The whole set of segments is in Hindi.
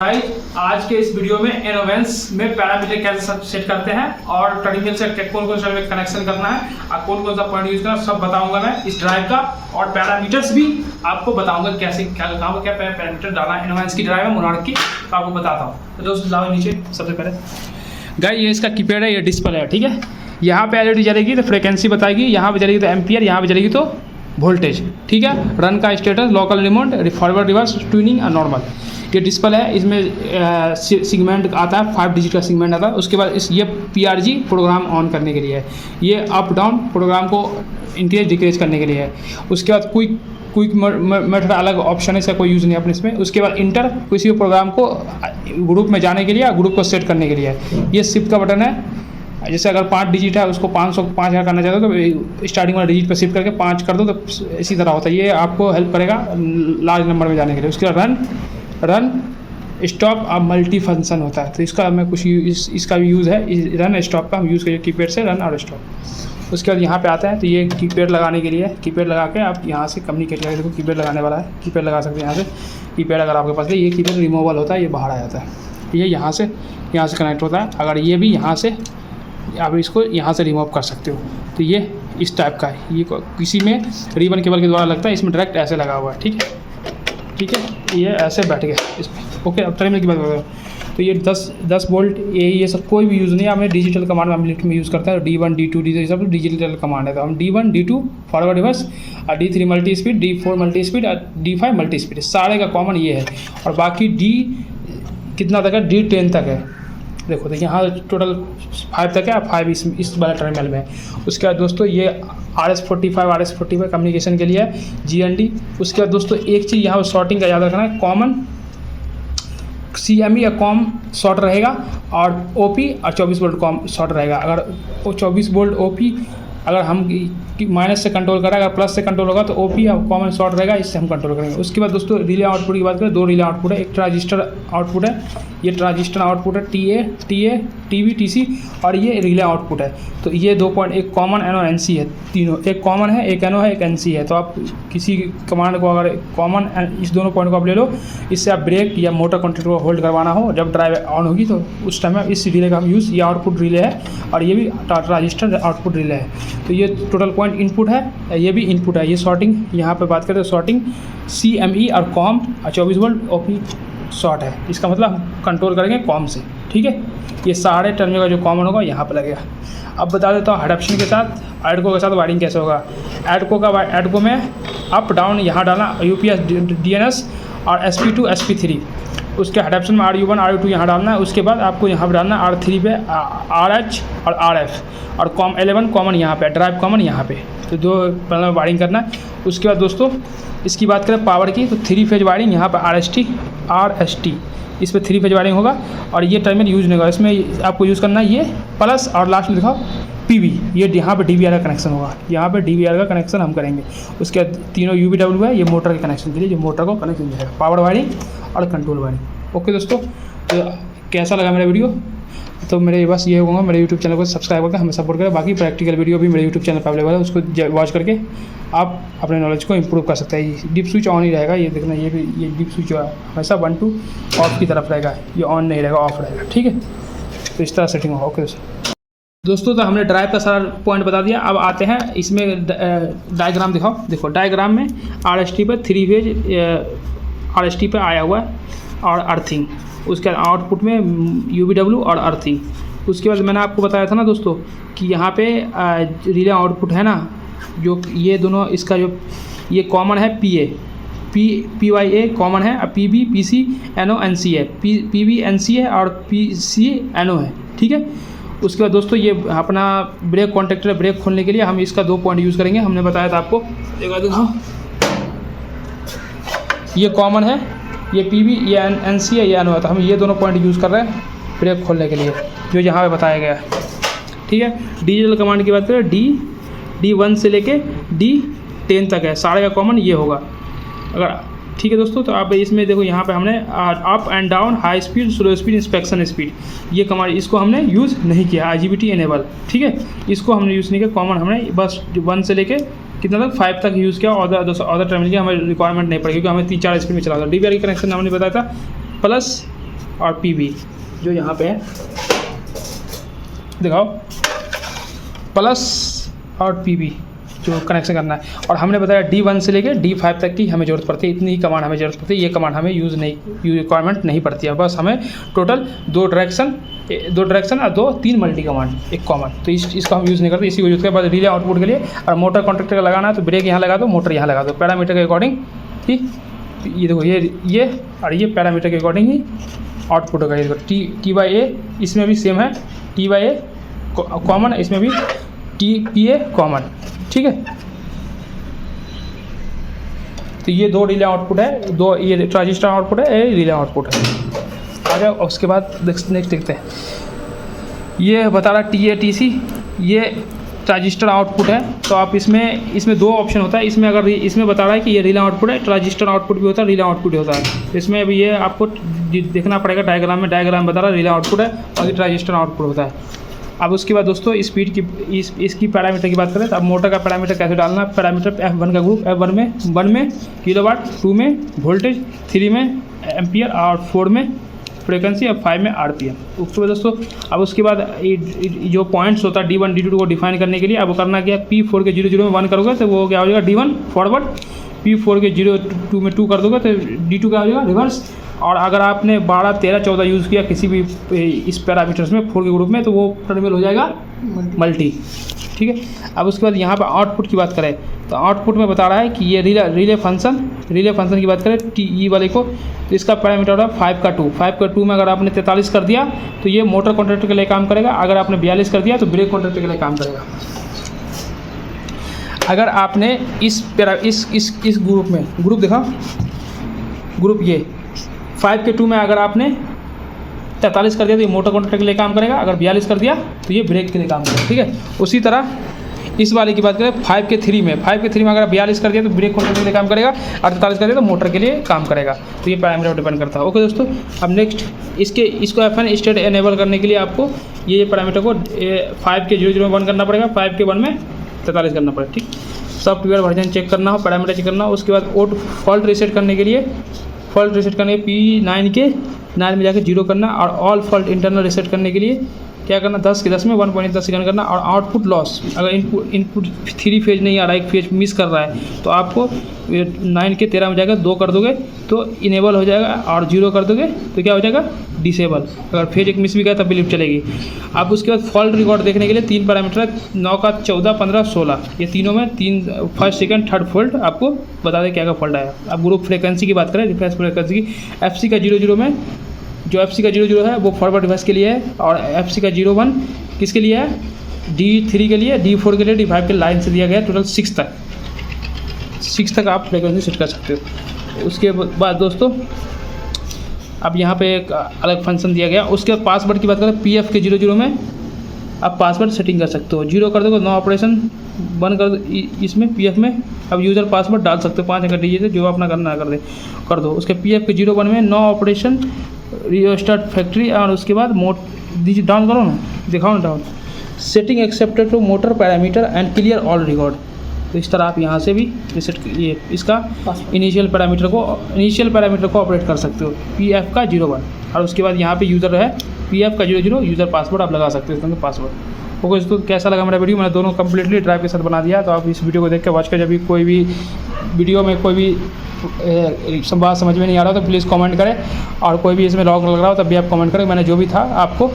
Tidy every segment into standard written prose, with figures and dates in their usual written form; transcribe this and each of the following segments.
आज के इस वीडियो में एनोवेंस में पैरामीटर कैसे सेट करते हैं और टर्मिनल से कौन कौन सा कनेक्शन करना है और कौन कौन सा पॉइंट यूज करना सब बताऊंगा मैं इस ड्राइव का। और पैरामीटर्स भी आपको बताऊंगा कैसे क्या पैरामीटर डालना है। एनोवेंस की ड्राइव है मोनार्क की, तो आपको बताता हूँ। तो दोस्तों जाओ नीचे। सबसे पहले गाइस ये इसका कीपैड है, ये डिस्प्ले है, ठीक है। यहाँ पे एलईडी जलेगी तो फ्रिक्वेंसी बताएगी, यहाँ पे जलेगी तो एम्पियर, यहाँ पे जलेगी तो वोल्टेज, ठीक है। रन का status, local remote, forward reverse, tuning और नॉर्मल। ये डिस्प्ले है, इसमें सेगमेंट आता है, 5 डिजिट का सेगमेंट आता है। उसके बाद ये PRG प्रोग्राम ऑन करने के लिए है, ये अप डाउन प्रोग्राम को इंक्रीज डिक्रीज करने के लिए है। उसके बाद क्विक मेथड अलग ऑप्शन है, इसका कोई यूज़ नहीं है अपने इसमें। उसके बाद इंटर किसी प्रोग्राम को ग्रुप में जाने के लिए, ग्रुप को सेट करने के लिए है। ये शिफ्ट का बटन है, जैसे अगर 5 डिजिट है उसको 500 करना चाहते हो तो स्टार्टिंग वाला डिजिट पर शिफ्ट करके 5 कर दो, तो इसी तरह होता है। ये आपको हेल्प करेगा लार्ज नंबर में जाने के लिए। उसके बाद रन स्टॉप अब मल्टी फंक्शन होता है, तो इसका मैं कुछ इसका भी यूज़ है। रन स्टॉप का हम यूज़ करिए कीपैड से, रन और स्टॉप। उसके बाद यहाँ पे आता है, तो ये कीपैड लगाने के लिए, कीपैड लगा के आप यहाँ से कम्युनिकेट करके, देखो कीपैड लगाने वाला है, कीपैड लगा सकते हैं यहाँ से। कीपैड अगर आपके पास है, ये कीपैड रिमूवल होता है, ये बाहर आ जाता है, ये यहाँ से कनेक्ट होता है। अगर ये भी यहाँ से आप इसको यहाँ से रिमूव कर सकते हो, तो ये इस टाइप का है। ये किसी में रिबन केबल के द्वारा लगता है, इसमें डायरेक्ट ऐसे लगा हुआ है, ठीक है। ये ऐसे बैठ गया इसमें, ओके। अब टर्मिनल की बात करते हैं, तो ये 10 वोल्ट ये सब कोई भी यूज़ नहीं है। हमें डिजिटल कमांड में मिलिट्री में यूज़ करता है, D1 D2 D3 सब डिजिटल कमांड है। तो हम D1 D2 फॉरवर्ड रिवर्स और D3 multi speed, D4 multi speed और D5 मल्टी स्पीड, सारे का कॉमन ये है। और बाकी D कितना तक है, D10 तक है। देखो तो यहाँ टोटल 5 तक है, 5 इस वाला टर्मिनल में है। उसके बाद दोस्तों ये RS45 कम्युनिकेशन के लिए है, GND। उसके बाद दोस्तों एक चीज़ यहाँ पर शॉर्टिंग का याद रखना है, कॉमन CME या कॉम शॉर्ट रहेगा और OP और 24 वोल्ट कॉम शॉर्ट रहेगा। अगर वो 24 वोल्ट OP अगर हम माइनस से कंट्रोल करें, अगर प्लस से कंट्रोल होगा तो OP और कॉमन शॉर्ट रहेगा, इससे हम कंट्रोल करेंगे। उसके बाद दोस्तों रिले आउटपुट की बात करें, 2 रिले आउटपुट है। एक ट्रांजिस्टर आउटपुट है, ये ट्रांजिस्टर आउटपुट है, TA TB TC, और ये रिले आउटपुट है। तो ये 2 पॉइंट, एक कॉमन NO NC है, तीनों, एक कॉमन है, एक NO है, एक NC है। तो आप किसी कमांड को अगर कॉमन इस दोनों पॉइंट को आप ले लो, इससे आप ब्रेक या मोटर कॉन्टेक्ट को होल्ड करवाना हो, जब ड्राइव ऑन होगी तो उस टाइम में इस रिले का हम यूज़, ये आउटपुट रिले है और ये भी ट्रांजिस्टर आउटपुट रिले है। तो ये टोटल पॉइंट इनपुट है, ये भी इनपुट है। ये शॉर्टिंग यहाँ पे बात करें तो शॉर्टिंग CME और कॉम और 24 वोल्ट OP शॉर्ट है, इसका मतलब हम कंट्रोल करेंगे कॉम से, ठीक है। ये सारे टर्मिनल का जो कॉमन होगा यहाँ पे लगेगा। अब बता देता हूँ एडाप्शन के साथ, एडको के साथ वायरिंग कैसे होगा। एडको में अप डाउन यहाँ डालना, UPS DNS और SP2 SP3। उसके एडाप्शन में RU1 RU2 यहाँ डालना है। उसके बाद आपको यहाँ पर डालना है R3 पे RH और RF, और कॉम 11 कॉमन यहाँ पे, ड्राइव कॉमन यहाँ पे। तो 2 पैनल वायरिंग करना है। उसके बाद दोस्तों इसकी बात करें पावर की, तो 3 फेज वायरिंग यहाँ पर RST इस पर 3 फेज वायरिंग होगा। और ये टर्मिनल यूज नहीं होगा, इसमें आपको यूज़ करना है ये प्लस, और लास्ट में दिखाओ PV, ये यहाँ पे DVR का कनेक्शन होगा, यहाँ पे DVR का कनेक्शन हम करेंगे। उसके बाद तीनों UVW है, ये मोटर के कनेक्शन के लिए, जो मोटर को कनेक्शन देगा, पावर वायरिंग और कंट्रोल वायरिंग। ओके दोस्तों, तो कैसा लगा मेरा वीडियो? तो मेरे बस ये होगा, मेरे YouTube चैनल को सब्सक्राइब करके हमें सपोर्ट करें। बाकी प्रैक्टिकल वीडियो भी मेरे YouTube चैनल पर अवेलेबल है, उसको वॉच करके आप अपने नॉलेज को इंप्रूव कर सकते हैं। डिप स्विच ऑन ही रहेगा, ये देखना, ये भी ये डिप स्विच जो है हमेशा 1 to ऑफ की तरफ रहेगा, ये ऑन नहीं रहेगा, ऑफ रहेगा, ठीक है। तो इस तरह सेटिंग होगा। ओके दोस्तों, तो हमने ड्राइव का सारा पॉइंट बता दिया। अब आते हैं इसमें डायग्राम दिखाओ। देखो डायग्राम में RST पर 3 फेज RST पर आया हुआ है और अर्थिंग। उसके बाद आउटपुट में UVW और अर्थिंग। उसके बाद मैंने आपको बताया था ना दोस्तों कि यहाँ पे रिले आउटपुट है ना, जो ये दोनों, इसका जो ये कॉमन है PYA कॉमन है, PB PC NO NC है, PB NC है और PC NO है, ठीक है। उसके बाद दोस्तों ये अपना ब्रेक कॉन्टेक्टर, ब्रेक खोलने के लिए हम इसका 2 पॉइंट यूज़ करेंगे। हमने बताया था आपको, देखो ये कॉमन है, ये PB, ये NC है, ये NO है। तो हम ये दोनों पॉइंट यूज़ कर रहे हैं ब्रेक खोलने के लिए, जो यहाँ पे बताया गया है, ठीक है। डिजिटल कमांड की बात करें, D1 से लेके D10 तक है, सारे का कॉमन ये होगा। अगर ठीक है दोस्तों, तो आप इसमें देखो, यहाँ पे हमने up and down, high speed, slow speed, inspection speed, ये कमांड, इसको हमने यूज़ नहीं किया। IGBT इनेबल, ठीक है, इसको हमने यूज़ नहीं किया। कॉमन हमने बस 1 से लेके कितना तक 5 तक यूज़ किया। और अदर टर्मिनल की हमें रिक्वायरमेंट नहीं पड़ी, क्योंकि हमें 3-4 स्पीड में चला था। DVR की कनेक्शन हमने बताया था, प्लस और पीबी जो यहाँ पे है, दिखाओ, प्लस और पीबी जो कनेक्शन करना है। और हमने बताया D1 से लेकर D5 तक की हमें ज़रूरत पड़ती है, इतनी ही कमांड हमें ज़रूरत पड़ती है। ये कमांड हमें रिक्वायरमेंट नहीं पड़ती है, बस हमें टोटल 2 डायरेक्शन और 3 मल्टी कमांड, एक कॉमन, तो इसका हम यूज़ नहीं करते, इसी को यूज़ करते हैं। बस रिले आउटपुट के लिए और मोटर कॉन्ट्रैक्टर का लगाना है तो ब्रेक यहाँ लगा दो, मोटर यहाँ लगा दो, पैरामीटर के अकॉर्डिंग। ठीक, ये देखो ये और ये पैरामीटर के अकॉर्डिंग ही आउटपुट होगा। ये देखो T/A इसमें भी सेम है, T/A कॉमन, इसमें भी T/PA कॉमन। ठीक है, तो ये 2 रिले आउटपुट है, 2 ये ट्रांजिस्टर आउटपुट है, ये रिले आउटपुट है। आ जाओ, उसके बाद नेक्स्ट देखते हैं। ये बता रहा TATC, ये ट्रांजिस्टर आउटपुट है। तो आप इसमें 2 ऑप्शन होता है। इसमें अगर इसमें बता रहा है कि ये रिले आउटपुट है, ट्रांजिस्टर आउटपुट भी होता है, रिले आउटपुट भी होता है। इसमें अभी ये आपको देखना पड़ेगा डायग्राम बता रहा है रिले आउटपुट है और ये ट्रांजिस्टर आउटपुट होता है। अब उसके बाद दोस्तों स्पीड की इसकी पैरामीटर की बात करें तो अब मोटर का पैरामीटर कैसे डालना है। पैरामीटर F1 का ग्रुप, F1 में किलोवाट, 2 में वोल्टेज, 3 में एम्पियर और 4 में फ्रीक्वेंसी और 5 में RPM। उसके बाद दोस्तों अब उसके बाद जो पॉइंट्स होता है D1 D2 को डिफाइन करने के लिए अब करना क्या, P4 के 0 0 में 1 करोगे तो वो क्या हो जाएगा D1 फॉरवर्ड, P4 के 0 2 में 2 कर दोगे तो D2 क्या हो जाएगा रिवर्स। और अगर आपने 12 13 14 यूज़ किया किसी भी इस पैरामीटर्स में 4 के ग्रुप में तो वो टर्मिनल हो जाएगा मल्टी। ठीक है, अब उसके बाद यहाँ पर आउटपुट की बात करें तो आउटपुट में बता रहा है कि ये रिले फंक्शन की बात करें TE वाले को, तो इसका पैरामीटर होगा 5 का 2 में अगर आपने 43 कर दिया तो ये मोटर कॉन्ट्रैक्टर के लिए काम करेगा, अगर आपने 42 कर दिया तो ब्रेक कॉन्ट्रैक्टर के लिए काम करेगा। अगर आपने इस ग्रुप में ग्रुप ये 5 के 2 में अगर आपने 43 कर दिया तो ये मोटर कॉन्ट्रैक्टर के लिए काम करेगा, अगर 42 कर दिया तो ये ब्रेक के लिए काम करेगा। ठीक है, उसी तरह इस वाले की बात करें 5 के 3 में अगर 42 कर दिया तो ब्रेक कॉन्ट्रैक्टर के लिए काम करेगा, और 43 कर दिया तो मोटर के लिए काम करेगा। तो ये पैरामीटर डिपेंड करता है। ओके दोस्तों, अब नेक्स्ट इसको F1 स्टेट एनेबल करने के लिए आपको ये पैरामीटर को 5 के 0 0 में 1 करना पड़ेगा, 5 के 1 में 43 करना पड़ेगा। ठीक, सॉफ्टवेयर वर्जन चेक करना हो, पैरामीटर चेक करना हो। उसके बाद फॉल्ट रीसेट करने के लिए P9 के 9 में जाकर 0 करना, और ऑल फॉल्ट इंटरनल रीसेट करने के लिए क्या करना 10 के 10 में 1.10 सेकंड करना। और आउटपुट लॉस अगर इनपुट 3 फेज नहीं आ रहा है, 1 फेज मिस कर रहा है तो आपको 9 के 13 में जाकर 2 कर दोगे तो इनेबल हो जाएगा, और 0 कर दोगे तो क्या हो जाएगा डिसेबल। अगर फेज 1 मिस भी गया तब भी लिफ्ट चलेगी। अब उसके बाद फॉल्ट रिकॉर्ड देखने के लिए 3 पैरामीटर है, 9 का 14 15 16, ये तीनों में 3 फर्स्ट सेकंड थर्ड फॉल्ट आपको बता दें क्या का फॉल्ट आया। अब ग्रुप फ्रीक्वेंसी की बात करें, रिफ्रेश फ्रीक्वेंसी की FC का 0 0 में जो FC का 0 0 है वो फॉरवर्ड डिवाइस के लिए है, और FC का 0 1 किसके लिए है, D3 के लिए, D4 के लिए, D5 के लाइन से दिया गया, टोटल 6 तक आप फ्रीक्वेंसी सेट कर सकते हो। उसके बाद दोस्तों अब यहाँ पे एक अलग फंक्शन दिया गया। उसके बाद पासवर्ड की बात करें PF के 0 0 में आप पासवर्ड सेटिंग कर सकते हो, 0 कर दो नो ऑपरेशन, 1 कर दो इसमें PF में अब यूज़र पासवर्ड डाल सकते हो 5 अंक डिजिट से, जो अपना करना कर दो। उसके PF के 0 1 में नो ऑपरेशन रीस्टार्ट फैक्ट्री, और उसके बाद डाउन करो ना, दिखाओ ना down, setting accepted to motor parameter and clear all record. तो इस तरह आप यहाँ से भी रिसेट ये इसका इनिशियल पैरामीटर को ऑपरेट कर सकते हो, PF का 0 1, और उसके बाद यहाँ पे यूज़र है PF का 0 0 यूज़र पासवर्ड आप लगा सकते हो इसमें पासवर्ड। ओके दोस्तों, कैसा लगा मेरा वीडियो, मैंने दोनों कंप्लीटली ड्राइव के साथ बना दिया। तो आप इस वीडियो को देख के वॉच कर, जब भी कोई भी वीडियो में कोई भी बात समझ में नहीं आ रहा तो प्लीज़ कमेंट करें, और कोई भी इसमें लॉग लग रहा हो तब भी आप कमेंट करें। मैंने जो भी था आपको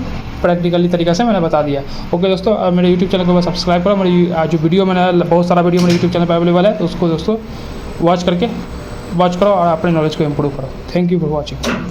प्रैक्टिकली तरीके से मैंने बता दिया। ओके दोस्तों, मेरे यूट्यूब चैनल को सब्सक्राइब करो। मेरी जो वीडियो मैंने बहुत सारा वीडियो मेरे यूट्यूब चैनल पर अवेलेबल है, तो उसको दोस्तों वॉच करो और अपने नॉलेज को इम्प्रूव करो। Thank you for watching.